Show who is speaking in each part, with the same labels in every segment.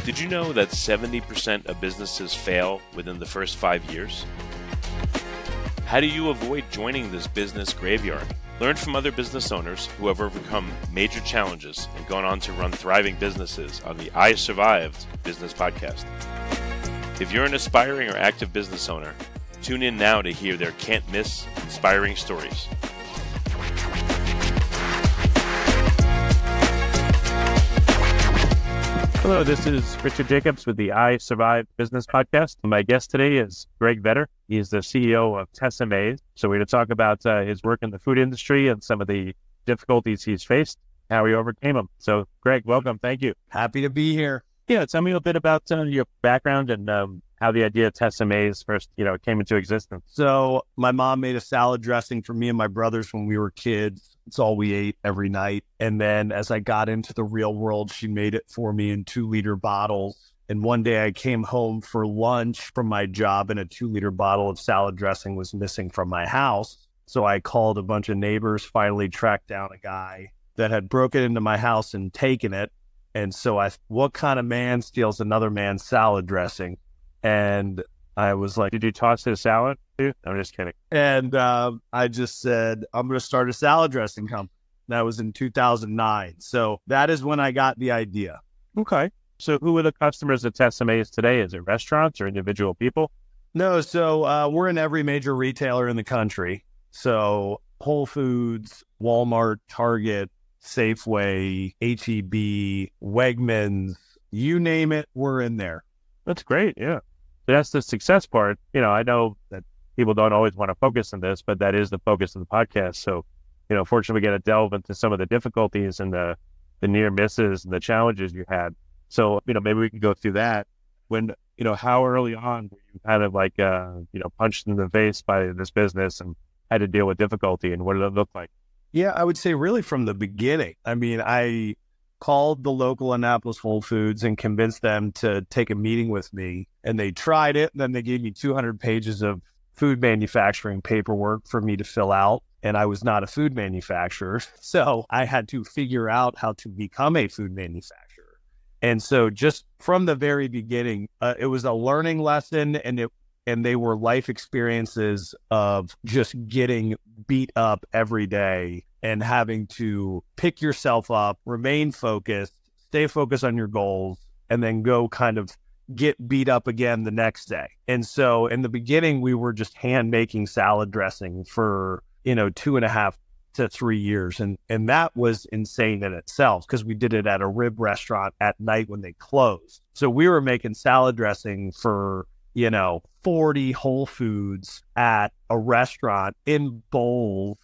Speaker 1: Did you know that 70% of businesses fail within the first 5 years? How do you avoid joining this business graveyard? Learn from other business owners who have overcome major challenges and gone on to run thriving businesses on the I Survived Business Podcast. If you're an aspiring or active business owner, tune in now to hear their can't-miss inspiring stories.
Speaker 2: Hello, this is Richard Jacobs with the I Survived Business Podcast. My guest today is Greg Vetter. He's the CEO of Tessemae. So we're going to talk about his work in the food industry and some of the difficulties he's faced, how he overcame them. So Greg, welcome. Thank you.
Speaker 3: Happy to be here.
Speaker 2: Yeah, tell me a bit about your background and how the idea of Tessemae first, came into existence.
Speaker 3: So my mom made a salad dressing for me and my brothers when we were kids. It's all we ate every night. And then as I got into the real world, she made it for me in 2-liter bottles. And one day I came home for lunch from my job and a 2-liter bottle of salad dressing was missing from my house. So I called a bunch of neighbors, finally tracked down a guy that had broken into my house and taken it. And so what kind of man steals another man's salad dressing? And I was like,
Speaker 2: did you toss his salad too? I'm just kidding.
Speaker 3: And I just said, I'm going to start a salad dressing company. That was in 2009. So that is when I got the idea.
Speaker 2: Okay. So who are the customers at Tessemae today? Is it restaurants or individual people?
Speaker 3: No. So we're in every major retailer in the country. So Whole Foods, Walmart, Target, Safeway, H-E-B, Wegmans, you name it, we're in there.
Speaker 2: That's great. Yeah. That's the success part. I know that people don't always want to focus on this, but that is the focus of the podcast. So, fortunately, we get to delve into some of the difficulties and the near misses and the challenges you had. So, maybe we can go through that. When, how early on were you kind of like, punched in the face by this business and had to deal with difficulty, and what did it look like?
Speaker 3: Yeah, I would say really from the beginning. I mean, I called the local Annapolis Whole Foods and convinced them to take a meeting with me. And they tried it. And then they gave me 200 pages of food manufacturing paperwork for me to fill out. And I was not a food manufacturer. So I had to figure out how to become a food manufacturer. And so just from the very beginning, it was a learning lesson, and they were life experiences of just getting beat up every day and having to pick yourself up, remain focused, stay focused on your goals, and then go kind of get beat up again the next day. And so in the beginning, we were just hand making salad dressing for, 2.5 to 3 years. And that was insane in itself because we did it at a rib restaurant at night when they closed. So we were making salad dressing for 40 Whole Foods at a restaurant in bowls,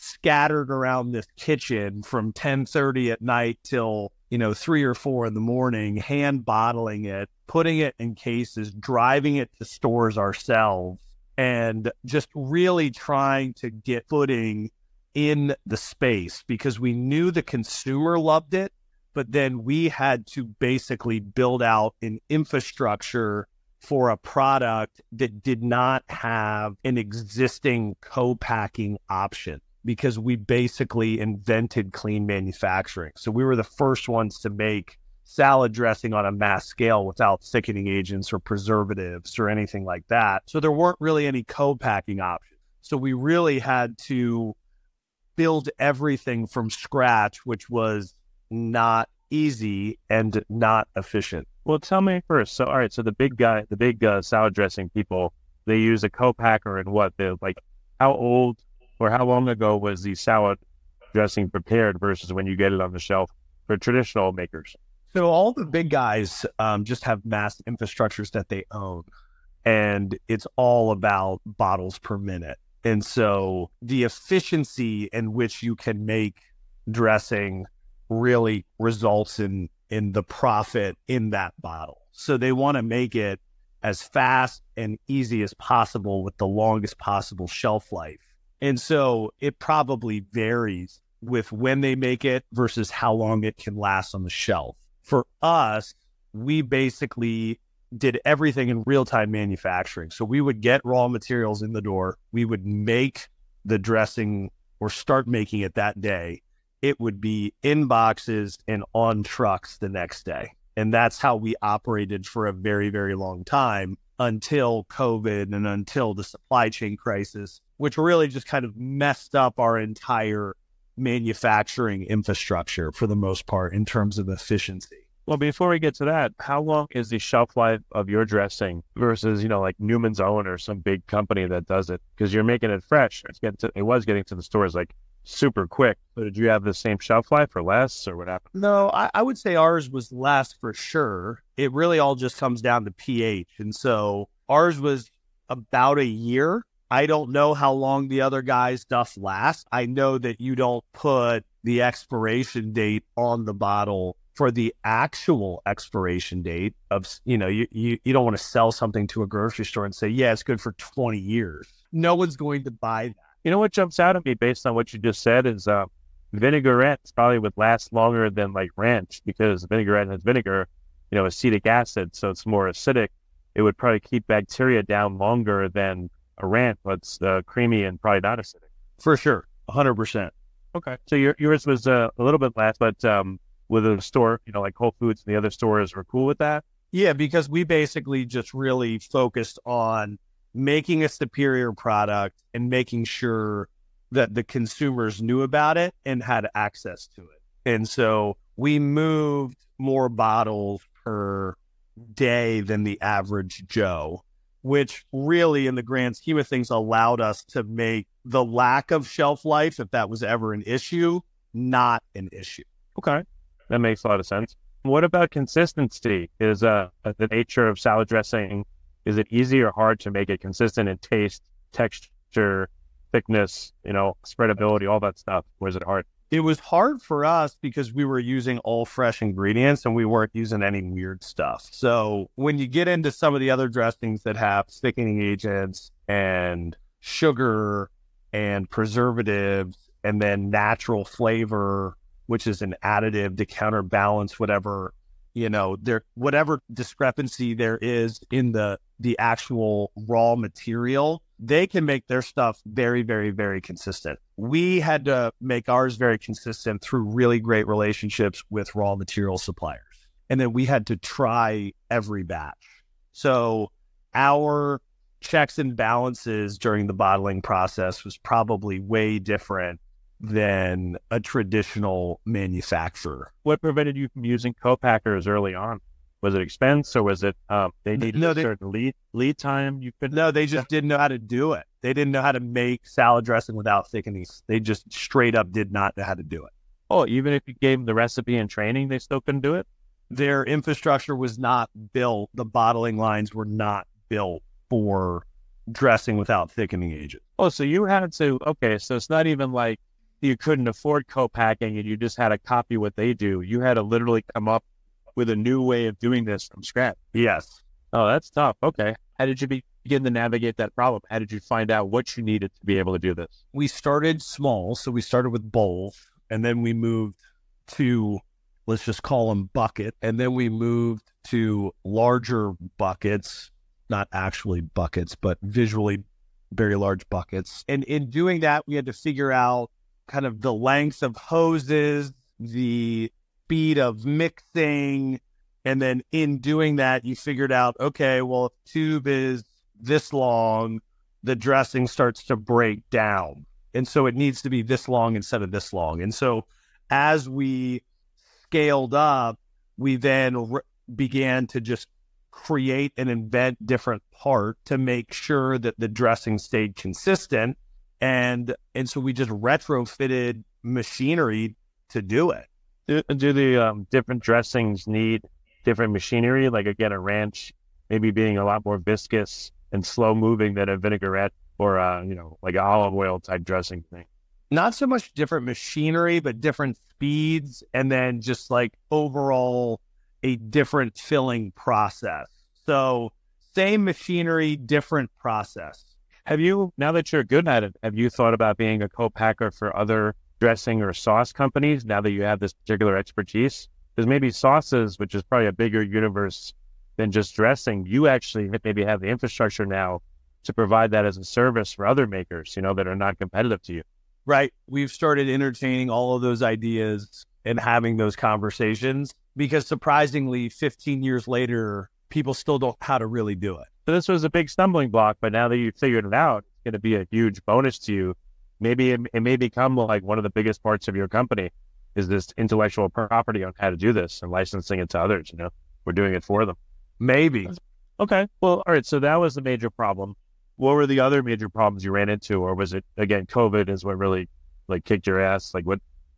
Speaker 3: scattered around this kitchen from 10:30 at night till, 3 or 4 in the morning, hand bottling it, putting it in cases, driving it to stores ourselves, and just really trying to get footing in the space because we knew the consumer loved it, but then we had to basically build out an infrastructure for a product that did not have an existing co-packing option because we basically invented clean manufacturing. So we were the first ones to make salad dressing on a mass scale without thickening agents or preservatives or anything like that. So there weren't really any co-packing options. So we really had to build everything from scratch, which was not easy and not efficient.
Speaker 2: Well, tell me first. So, all right. So the big salad dressing people, they use a co-packer and what? They're like, how old or how long ago was the salad dressing prepared versus when you get it on the shelf for traditional makers?
Speaker 3: So all the big guys just have massive infrastructures that they own, and it's all about bottles per minute. And so the efficiency in which you can make dressing really results in the profit in that bottle. So they want to make it as fast and easy as possible with the longest possible shelf life. And so it probably varies with when they make it versus how long it can last on the shelf. For us, we basically did everything in real-time manufacturing. So we would get raw materials in the door. We would make the dressing or start making it that day. It would be in boxes and on trucks the next day. And that's how we operated for a very, very long time until COVID and until the supply chain crisis, which really just kind of messed up our entire manufacturing infrastructure for the most part in terms of efficiency.
Speaker 2: Well, before we get to that, how long is the shelf life of your dressing versus, like Newman's Own or some big company that does it? Because you're making it fresh. It was getting to the stores like super quick. So did you have the same shelf life or less, or what happened?
Speaker 3: No, I would say ours was less for sure. It really all just comes down to pH. And so ours was about a year. I don't know how long the other guys' stuff lasts. I know that you don't put the expiration date on the bottle for the actual expiration date of, you don't want to sell something to a grocery store and say, yeah, it's good for 20 years. No one's going to buy that.
Speaker 2: You know what jumps out at me based on what you just said is vinaigrette probably would last longer than like ranch, because vinaigrette has vinegar, acetic acid, so it's more acidic. It would probably keep bacteria down longer than a ranch, but it's creamy and probably not acidic.
Speaker 3: For sure, 100%.
Speaker 2: Okay, so yours was a little bit less, but with a store, like Whole Foods and the other stores were cool with that?
Speaker 3: Yeah, because we basically just really focused on making a superior product and making sure that the consumers knew about it and had access to it. And so we moved more bottles per day than the average Joe, which really in the grand scheme of things allowed us to make the lack of shelf life, if that was ever an issue, not an issue.
Speaker 2: Okay. That makes a lot of sense. What about consistency? Is the nature of salad dressing, is it easy or hard to make it consistent in taste, texture, thickness, spreadability, all that stuff? Or is it hard?
Speaker 3: It was hard for us because we were using all fresh ingredients and we weren't using any weird stuff. So when you get into some of the other dressings that have thickening agents and sugar and preservatives and then natural flavor, which is an additive to counterbalance whatever, whatever discrepancy there is in the actual raw material, they can make their stuff very, very, very consistent. We had to make ours very consistent through really great relationships with raw material suppliers. And then we had to try every batch. So our checks and balances during the bottling process was probably way different than a traditional manufacturer.
Speaker 2: What prevented you from using co-packers early on? Was it expense, or was it they needed a certain lead time?
Speaker 3: No, they just didn't know how to do it. They didn't know how to make salad dressing without thickening. They just straight up did not know how to do it.
Speaker 2: Oh, even if you gave them the recipe and training, they still couldn't do it?
Speaker 3: Their infrastructure was not built. The bottling lines were not built for dressing without thickening agent.
Speaker 2: Oh, so you had to, okay, so it's not even like you couldn't afford co-packing and you just had to copy what they do. You had to literally come up with a new way of doing this from scratch.
Speaker 3: Yes.
Speaker 2: Oh, that's tough. Okay. How did you begin to navigate that problem? How did you find out what you needed to be able to do this?
Speaker 3: We started small. So we started with bowls, and then we moved to, let's just call them bucket. And then we moved to larger buckets, not actually buckets, but visually very large buckets. And in doing that, we had to figure out kind of the length of hoses, the speed of mixing. And then in doing that, you figured out, okay, well, if the tube is this long, the dressing starts to break down. And so it needs to be this long instead of this long. And so as we scaled up, we then began to just create and invent different parts to make sure that the dressing stayed consistent. And so we just retrofitted machinery to do it.
Speaker 2: Do the different dressings need different machinery? Like, again, a ranch maybe being a lot more viscous and slow moving than a vinaigrette or, like an olive oil type dressing thing.
Speaker 3: Not so much different machinery, but different speeds. And then just like overall a different filling process. So same machinery, different process.
Speaker 2: Have you, now that you're good at it, have you thought about being a co-packer for other dressing or sauce companies now that you have this particular expertise? Because maybe sauces, which is probably a bigger universe than just dressing, you actually maybe have the infrastructure now to provide that as a service for other makers, that are not competitive to you.
Speaker 3: Right. We've started entertaining all of those ideas and having those conversations, because surprisingly, 15 years later, people still don't know how to really do it.
Speaker 2: So this was a big stumbling block, but now that you've figured it out, it's going to be a huge bonus to you. Maybe it may become like one of the biggest parts of your company is this intellectual property on how to do this and licensing it to others. We're doing it for them.
Speaker 3: Maybe.
Speaker 2: Okay. Well, all right. So that was the major problem. What were the other major problems you ran into? Or was it, again, COVID is what really like kicked your ass? Like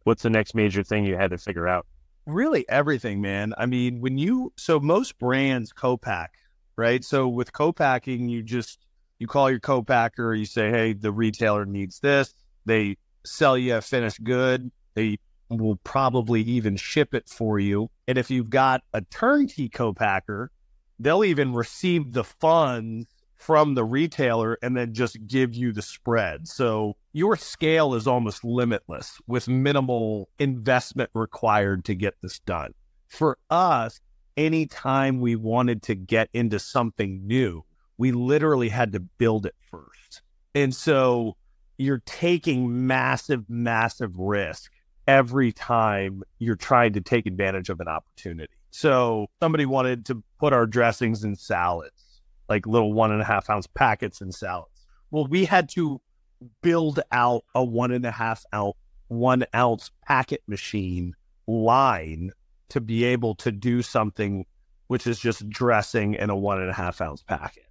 Speaker 2: what's the next major thing you had to figure out?
Speaker 3: Really everything, man. I mean, so most brands co-pack, right? So with co-packing, you call your co-packer, you say, hey, the retailer needs this. They sell you a finished good. They will probably even ship it for you. And if you've got a turnkey co-packer, they'll even receive the funds from the retailer and then just give you the spread. So your scale is almost limitless with minimal investment required to get this done. For us, anytime we wanted to get into something new, we literally had to build it first. And so you're taking massive, massive risk every time you're trying to take advantage of an opportunity. So somebody wanted to put our dressings in salads, like little 1.5 ounce packets in salads. Well, we had to build out a 1 ounce packet machine line to be able to do something which is just dressing in a 1.5 ounce packet.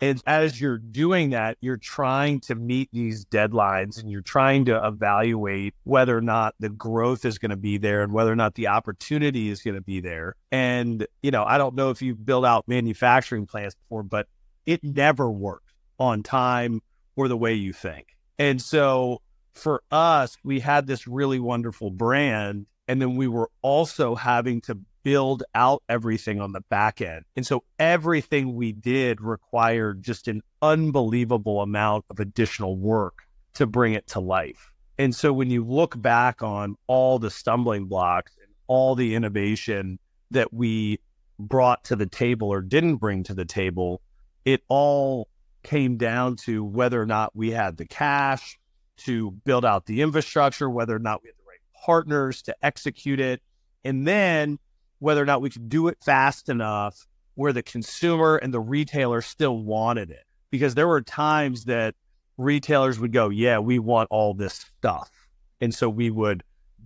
Speaker 3: And as you're doing that, you're trying to meet these deadlines and you're trying to evaluate whether or not the growth is going to be there and whether or not the opportunity is going to be there. And, I don't know if you've built out manufacturing plants before, but it never works on time or the way you think. And so for us, we had this really wonderful brand, and then we were also having to build out everything on the back end. And so everything we did required just an unbelievable amount of additional work to bring it to life. And so when you look back on all the stumbling blocks and all the innovation that we brought to the table or didn't bring to the table, it all came down to whether or not we had the cash to build out the infrastructure, whether or not we had the right partners to execute it, and then whether or not we could do it fast enough where the consumer and the retailer still wanted it. Because there were times that retailers would go, yeah, we want all this stuff. And so we would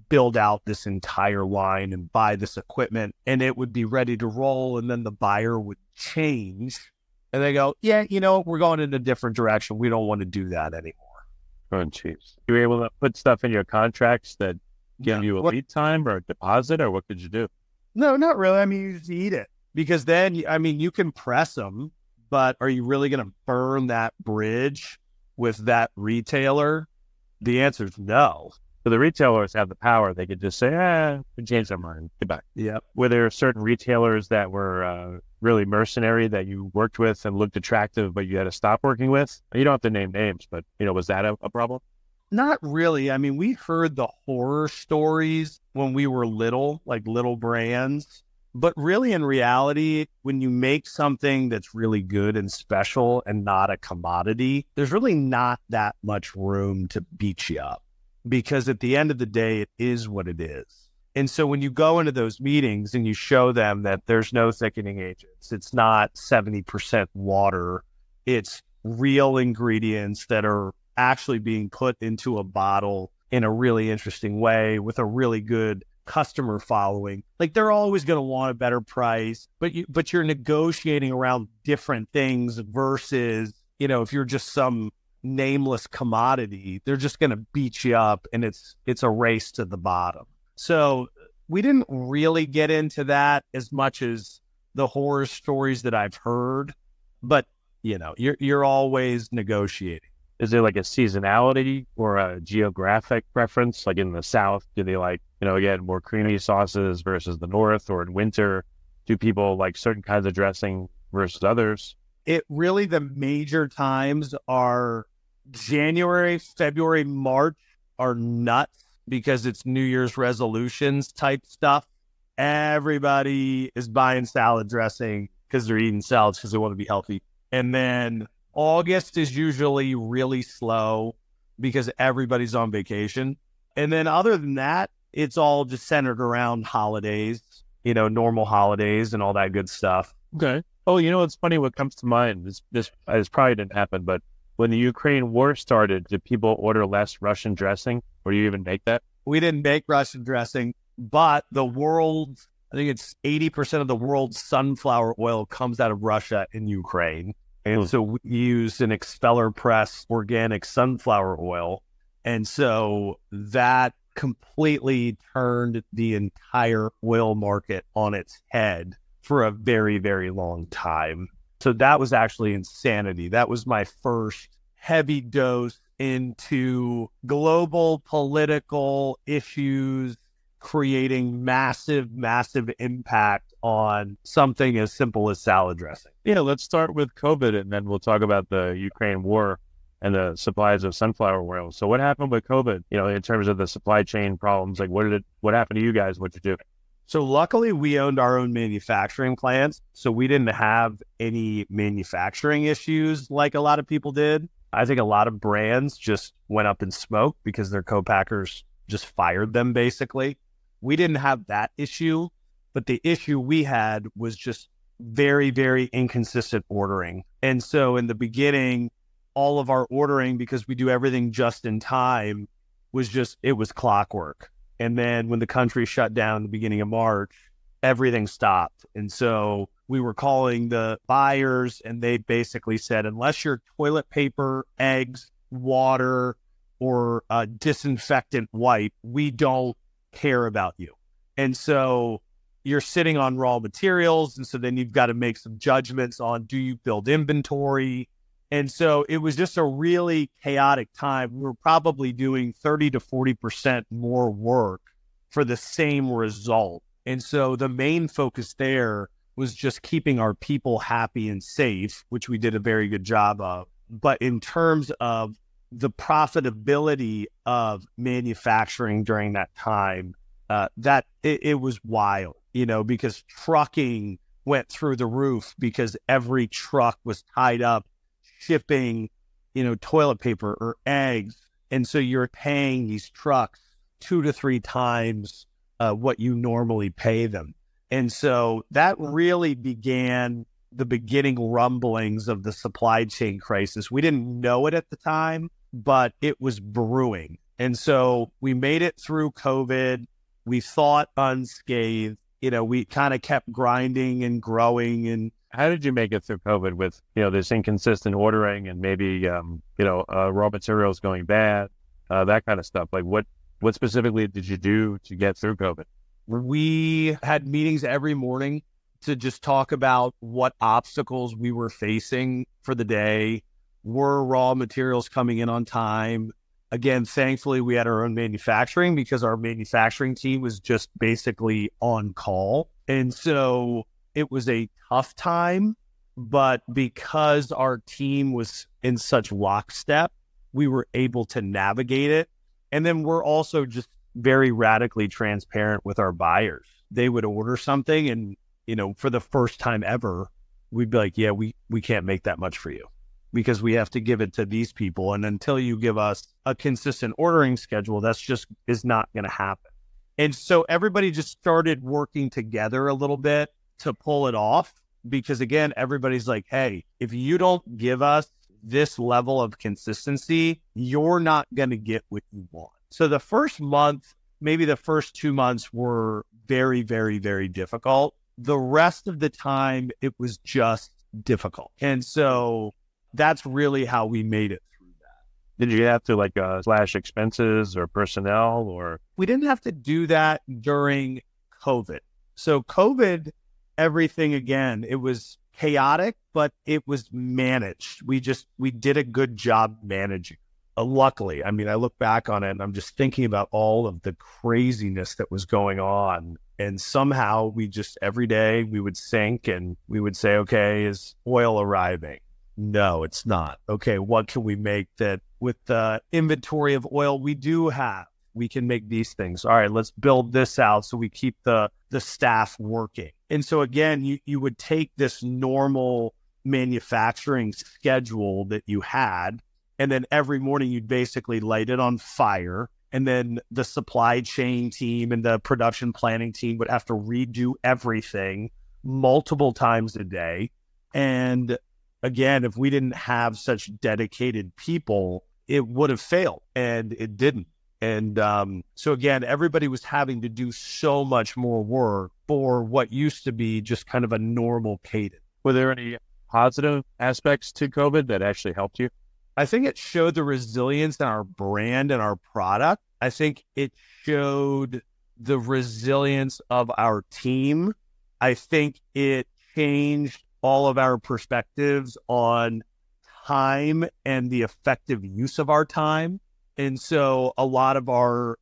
Speaker 3: build out this entire line and buy this equipment and it would be ready to roll. And then the buyer would change and they go, yeah, we're going in a different direction. We don't want to do that anymore.
Speaker 2: Oh, geez. You were able to put stuff in your contracts that give you a lead time or a deposit, or what could you do?
Speaker 3: No, not really. I mean, you just eat it, because then, you can press them, but are you really going to burn that bridge with that retailer? The answer is no.
Speaker 2: So the retailers have the power. They could just say, we changed our mind. Goodbye.
Speaker 3: Yeah.
Speaker 2: Were there certain retailers that were really mercenary that you worked with and looked attractive, but you had to stop working with? You don't have to name names, but, was that a problem?
Speaker 3: Not really. I mean, we heard the horror stories when we were little, like little brands. But really, in reality, when you make something that's really good and special and not a commodity, there's really not that much room to beat you up. Because at the end of the day, it is what it is. And so when you go into those meetings and you show them that there's no thickening agents, it's not 70% water, it's real ingredients that are actually being put into a bottle in a really interesting way with a really good customer following. Like, they're always going to want a better price, but you're negotiating around different things versus, if you're just some nameless commodity, they're just going to beat you up and it's a race to the bottom. So we didn't really get into that as much as the horror stories that I've heard, but you're always negotiating.
Speaker 2: Is there like a seasonality or a geographic preference? Like in the South, do they like, again, more creamy sauces versus the North? Or in winter, do people like certain kinds of dressing versus others?
Speaker 3: The major times are January, February, March are nuts because it's New Year's resolutions type stuff. Everybody is buying salad dressing because they're eating salads because they want to be healthy. And then August is usually really slow because everybody's on vacation. And then other than that, it's all just centered around holidays, normal holidays and all that good stuff.
Speaker 2: Okay. Oh, it's funny. What comes to mind, this probably didn't happen, but when the Ukraine war started, did people order less Russian dressing, or do you even make that?
Speaker 3: We didn't make Russian dressing, but I think it's 80% of the world's sunflower oil comes out of Russia and Ukraine. And so we use an expeller press organic sunflower oil. And so that completely turned the entire oil market on its head for a very, very long time. So that was actually insanity. That was my first heavy dose into global political issues, creating massive, massive impact on something as simple as salad dressing.
Speaker 2: Yeah, let's start with COVID, and then we'll talk about the Ukraine war and the supplies of sunflower oil. So what happened with COVID, in terms of the supply chain problems? Like, what happened to you guys? What'd you do?
Speaker 3: So luckily we owned our own manufacturing plants, so we didn't have any manufacturing issues like a lot of people did. I think a lot of brands just went up in smoke because their co-packers just fired them, basically. We didn't have that issue, but the issue we had was just very, very inconsistent ordering. And so in the beginning, all of our ordering, because we do everything just in time, it was clockwork. And then when the country shut down in the beginning of March, everything stopped. And so we were calling the buyers, and they basically said, unless you're toilet paper, eggs, water, or a disinfectant wipe, we don't care about you. And so you're sitting on raw materials. And so then you've got to make some judgments on, do you build inventory? And so it was just a really chaotic time. We were probably doing 30 to 40% more work for the same result. And so the main focus there was just keeping our people happy and safe, which we did a very good job of. But in terms of the profitability of manufacturing during that time, it was wild, because trucking went through the roof because every truck was tied up shipping, toilet paper or eggs. And so you're paying these trucks 2 to 3 times what you normally pay them. And so that really began the beginning rumblings of the supply chain crisis. We didn't know it at the time, but it was brewing. And so we made it through COVID. We thought unscathed. We kind of kept grinding and growing. And
Speaker 2: how did you make it through COVID with, this inconsistent ordering and maybe, raw materials going bad, that kind of stuff? Like what specifically did you do to get through COVID?
Speaker 3: We had meetings every morning to just talk about what obstacles we were facing for the day. Were raw materials coming in on time? Again, thankfully, we had our own manufacturing because our manufacturing team was just basically on call. And so it was a tough time, but because our team was in such lockstep, we were able to navigate it. And then we're also just very radically transparent with our buyers. They would order something and, for the first time ever, we'd be like, yeah, we can't make that much for you because we have to give it to these people. And until you give us a consistent ordering schedule, that's just is not going to happen. And so everybody just started working together a little bit to pull it off because, again, everybody's like, hey, if you don't give us this level of consistency, you're not going to get what you want. So the first month, maybe the first 2 months were very, very, very difficult. The rest of the time, it was just difficult. And so that's really how we made it through that.
Speaker 2: Did you have to slash expenses or personnel or?
Speaker 3: We didn't have to do that during COVID. So COVID, everything again, it was chaotic, but it was managed. We did a good job managing. Luckily, I look back on it and I'm just thinking about all of the craziness that was going on. And somehow we just, every day we would sync and we would say, okay, is oil arriving? No, it's not. Okay, what can we make that with the inventory of oil we do have? We can make these things. All right, let's build this out so we keep the staff working. And so again, you would take this normal manufacturing schedule that you had, and then every morning you'd basically light it on fire And then the supply chain team and the production planning team would have to redo everything multiple times a day. And again, if we didn't have such dedicated people, it would have failed, and it didn't. And so again, everybody was having to do so much more work for what used to be just kind of a normal cadence.
Speaker 2: Were there any positive aspects to COVID that actually helped you?
Speaker 3: I think it showed the resilience in our brand and our product. I think it showed the resilience of our team. I think it changed all of our perspectives on time and the effective use of our time. And so a lot of our,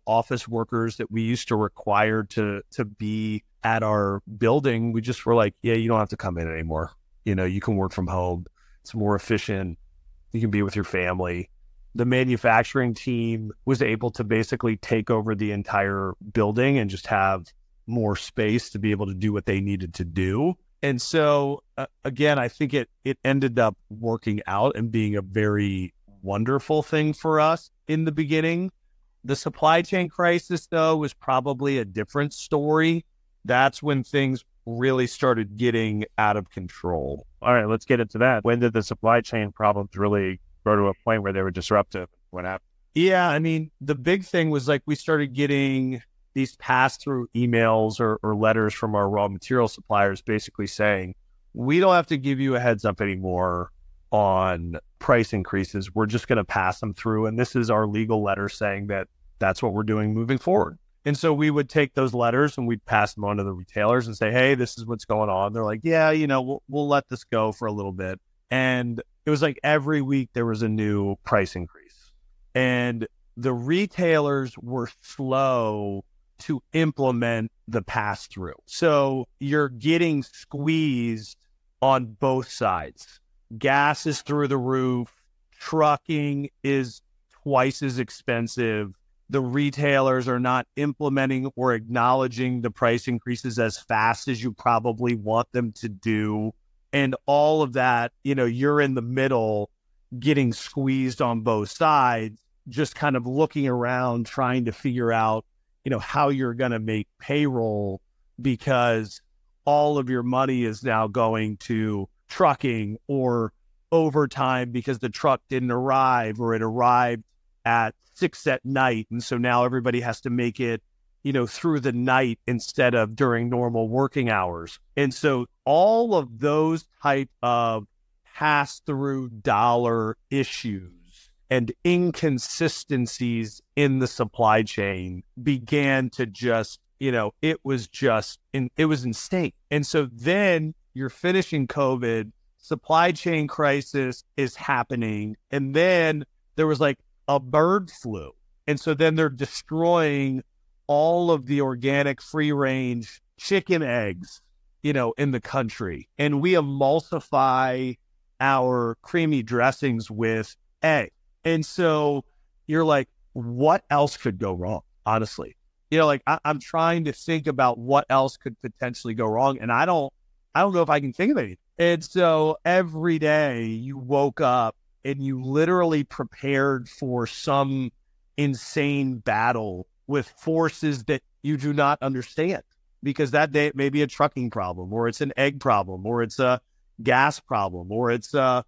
Speaker 3: office workers that we used to require to be at our building, we just were like, yeah, you don't have to come in anymore. You can work from home. It's more efficient. You can be with your family. The manufacturing team was able to basically take over the entire building and just have more space to be able to do what they needed to do. And so, again, I think it ended up working out and being a very wonderful thing for us in the beginning. The supply chain crisis, though, was probably a different story. That's when things really started getting out of control.
Speaker 2: All right, let's get into that. When did the supply chain problems really grow to a point where they were disruptive? What happened?
Speaker 3: Yeah, I mean, the big thing was like we started getting these pass-through emails or letters from our raw material suppliers basically saying, we don't have to give you a heads up anymore on price increases. We're just going to pass them through. And this is our legal letter saying that that's what we're doing moving forward. And so we would take those letters and we'd pass them on to the retailers and say, hey, this is what's going on. They're like, yeah, we'll let this go for a little bit. And it was like every week there was a new price increase. And the retailers were slow to implement the pass-through. So you're getting squeezed on both sides. Gas is through the roof. Trucking is twice as expensive. The retailers are not implementing or acknowledging the price increases as fast as you probably want them to do. And all of that, you're in the middle getting squeezed on both sides, just kind of looking around, trying to figure out, how you're going to make payroll because all of your money is now going to trucking or overtime because the truck didn't arrive or it arrived at 6 p.m. And so now everybody has to make it, through the night instead of during normal working hours. And so all of those type of pass-through dollar issues and inconsistencies in the supply chain began to just, it was insane. And so then you're finishing COVID, supply chain crisis is happening. And then there was like a bird flu. And so then they're destroying all of the organic free range chicken eggs, in the country. And we emulsify our creamy dressings with egg. And so you're like, what else could go wrong? Honestly, I'm trying to think about what else could potentially go wrong. And I don't know if I can think of anything. And so every day you woke up and you literally prepared for some insane battle with forces that you do not understand, because that day it may be a trucking problem, or it's an egg problem, or it's a gas problem, or it's an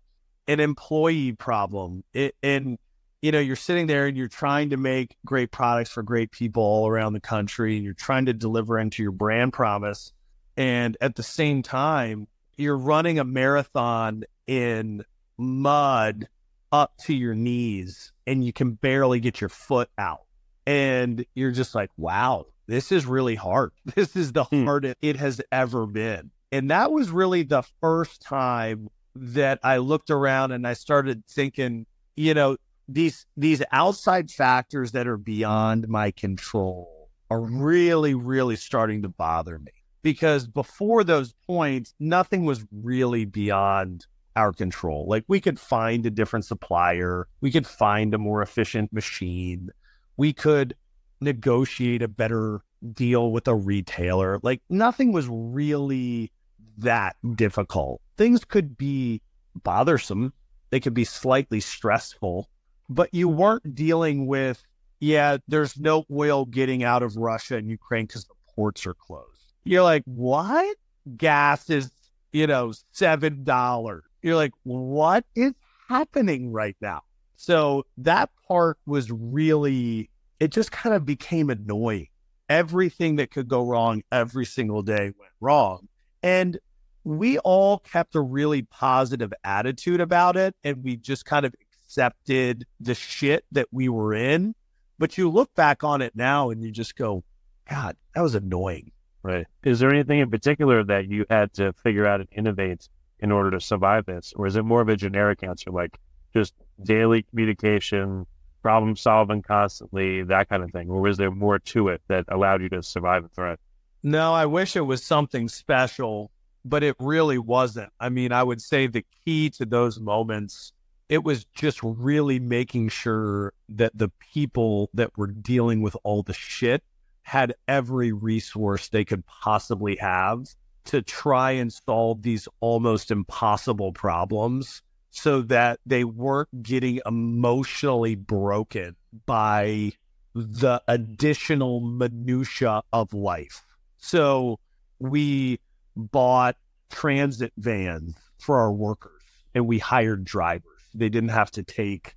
Speaker 3: employee problem. You're sitting there and you're trying to make great products for great people all around the country, and you're trying to deliver into your brand promise. And at the same time, you're running a marathon in mud up to your knees and you can barely get your foot out. And you're just like, wow, this is really hard. This is the hardest it has ever been. And that was really the first time that I looked around and I started thinking, these outside factors that are beyond my control are really, really starting to bother me. Because before those points, nothing was really beyond our control. Like, we could find a different supplier. We could find a more efficient machine. We could negotiate a better deal with a retailer. Like, nothing was really that difficult. Things could be bothersome. They could be slightly stressful, but you weren't dealing with yeah, there's no oil getting out of Russia and Ukraine because the ports are closed. You're like, what? Gas is, $7. You're like, what is happening right now? So that part was really, it just kind of became annoying. Everything that could go wrong every single day went wrong. And we all kept a really positive attitude about it. And we just kind of accepted the shit that we were in. But you look back on it now and you just go, God, that was annoying.
Speaker 2: Right. Is there anything in particular that you had to figure out and innovate in order to survive this? Or is it more of a generic answer, like just daily communication, problem solving constantly, that kind of thing? Or was there more to it that allowed you to survive and thrive?
Speaker 3: No, I wish it was something special, but it really wasn't. I mean, I would say the key to those moments, it was just really making sure that the people that were dealing with all the shit had every resource they could possibly have to try and solve these almost impossible problems so that they weren't getting emotionally broken by the additional minutia of life. So we bought transit vans for our workers and we hired drivers. They didn't have to take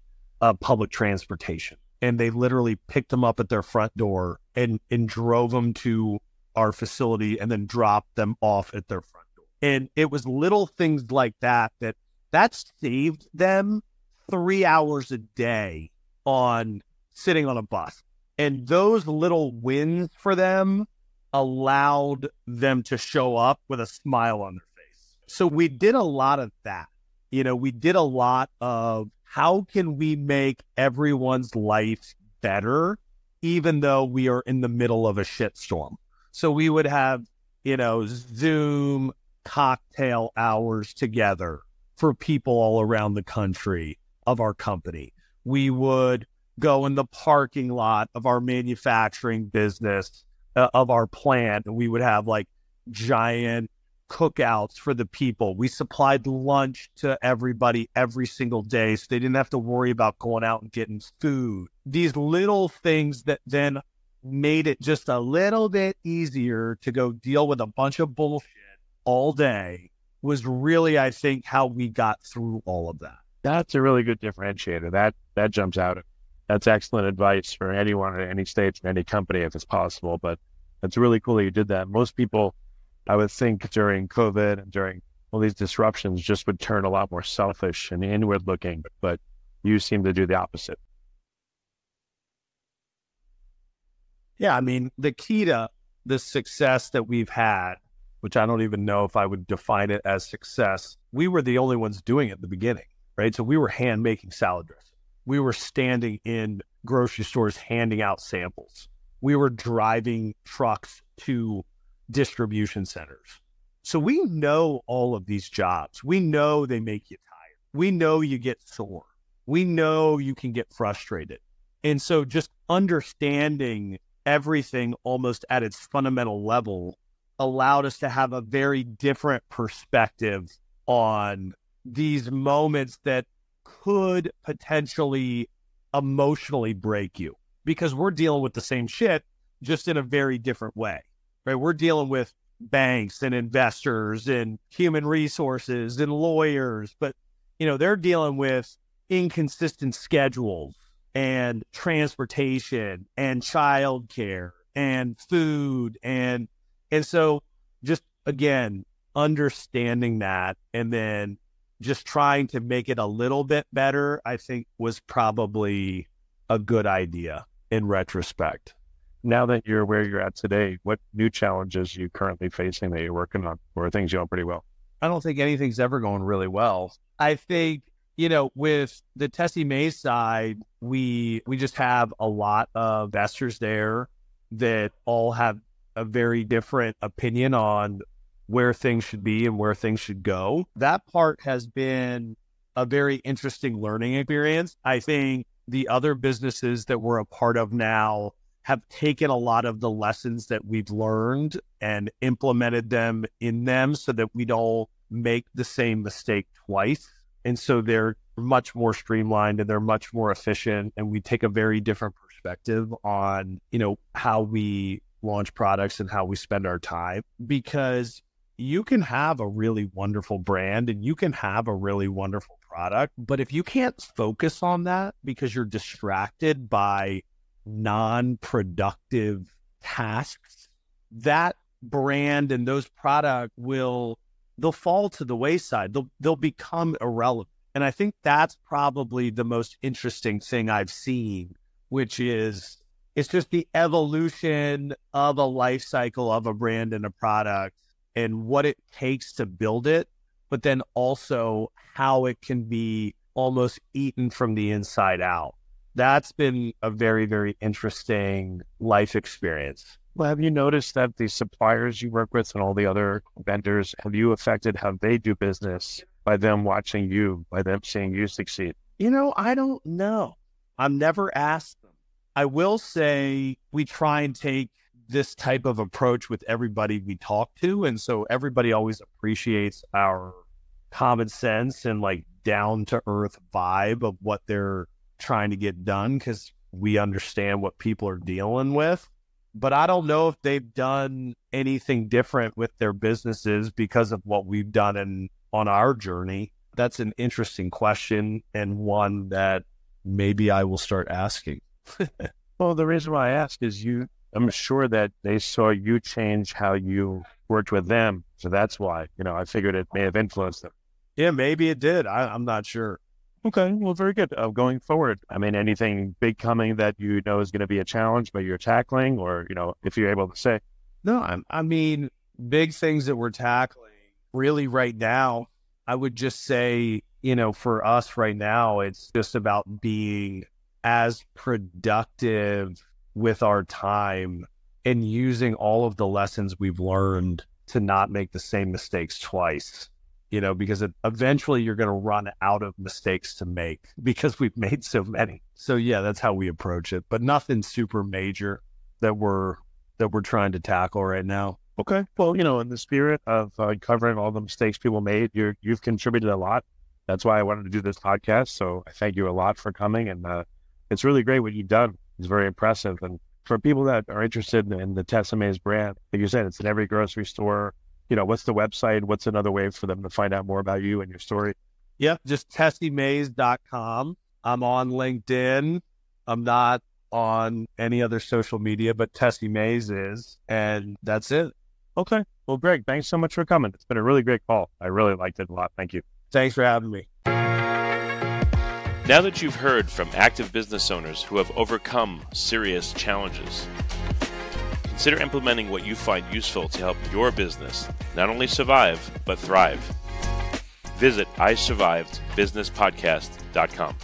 Speaker 3: public transportation. And they literally picked them up at their front door and drove them to our facility and then dropped them off at their front door. And it was little things like that saved them 3 hours a day on sitting on a bus. And those little wins for them allowed them to show up with a smile on their face. So we did a lot of that. We did a lot of how can we make everyone's life better, even though we are in the middle of a shitstorm. So we would have, Zoom cocktail hours together for people all around the country of our company. We would go in the parking lot of our manufacturing business, of our plant, and we would have like giant cookouts for the people. We supplied lunch to everybody every single day so they didn't have to worry about going out and getting food. These little things that then made it just a little bit easier to go deal with a bunch of bullshit all day was really, I think, how we got through all of that.
Speaker 2: That's a really good differentiator. That jumps out. That's excellent advice for anyone at any stage, in any company, if it's possible. But it's really cool that you did that. Most people, I would think, during COVID and during all these disruptions, just would turn a lot more selfish and inward looking. But you seem to do the opposite.
Speaker 3: Yeah, I mean, the key to the success that we've had, which I don't even know if I would define it as success, we were the only ones doing it at the beginning, right? So we were hand making salad dressing. We were standing in grocery stores handing out samples. We were driving trucks to distribution centers. So we know all of these jobs. We know they make you tired. We know you get sore. We know you can get frustrated. And so just understanding everything almost at its fundamental level allowed us to have a very different perspective on these moments that could potentially emotionally break you, because we're dealing with the same shit, just in a very different way, right? We're dealing with banks and investors and human resources and lawyers, but they're dealing with inconsistent schedules and transportation and childcare and food. And so just, again, understanding that and then just trying to make it a little bit better, I think was probably a good idea in retrospect.
Speaker 2: Now that you're where you're at today, what new challenges are you currently facing that you're working on, or are things going pretty well?
Speaker 3: I don't think anything's ever going really well. I think, with the Tessemae side, we just have a lot of investors there that all have a very different opinion on where things should be and where things should go. That part has been a very interesting learning experience. I think the other businesses that we're a part of now have taken a lot of the lessons that we've learned and implemented them in them so that we don't make the same mistake twice. And so they're much more streamlined and they're much more efficient. And we take a very different perspective on, how we launch products and how we spend our time, because you can have a really wonderful brand and you can have a really wonderful product, but if you can't focus on that because you're distracted by non-productive tasks, that brand and those products they'll fall to the wayside. They'll become irrelevant. And I think that's probably the most interesting thing I've seen, which is it's just the evolution of a life cycle of a brand and a product and what it takes to build it, but then also how it can be almost eaten from the inside out. That's been a very, very interesting life experience.
Speaker 2: Well, have you noticed that the suppliers you work with and all the other vendors, have you affected how they do business by them watching you, by them seeing you succeed?
Speaker 3: I don't know. I've never asked them. I will say we try and take this type of approach with everybody we talk to. And so everybody always appreciates our common sense and like down to earth vibe of what they're trying to get done, because we understand what people are dealing with. But I don't know if they've done anything different with their businesses because of what we've done on our journey. That's an interesting question and one that maybe I will start asking.
Speaker 2: Well, the reason why I ask is I'm sure that they saw you change how you worked with them. So that's why, I figured it may have influenced them.
Speaker 3: Yeah, maybe it did. I'm not sure.
Speaker 2: Okay, well, very good. Going forward, anything big coming that is going to be a challenge, but you're tackling, or, if you're able to say?
Speaker 3: No, big things that we're tackling really right now, I would just say, for us right now, it's just about being as productive with our time and using all of the lessons we've learned to not make the same mistakes twice. Because eventually you're going to run out of mistakes to make because we've made so many. So yeah, that's how we approach it, but nothing super major that we're trying to tackle right now.
Speaker 2: Okay. Well, in the spirit of covering all the mistakes people made, you've contributed a lot. That's why I wanted to do this podcast. So I thank you a lot for coming, and it's really great what you've done. It's very impressive. And for people that are interested in the Tessemae's brand, like you said, it's in every grocery store. What's the website? What's another way for them to find out more about you and your story?
Speaker 3: Yep, just Tessemae.com. I'm on LinkedIn. I'm not on any other social media, but Tessemae is, and that's it.
Speaker 2: Okay. Well, Greg, thanks so much for coming. It's been a really great call. I really liked it a lot. Thank you.
Speaker 3: Thanks for having me.
Speaker 1: Now that you've heard from active business owners who have overcome serious challenges, consider implementing what you find useful to help your business not only survive, but thrive. Visit isurvivedbusinesspodcast.com.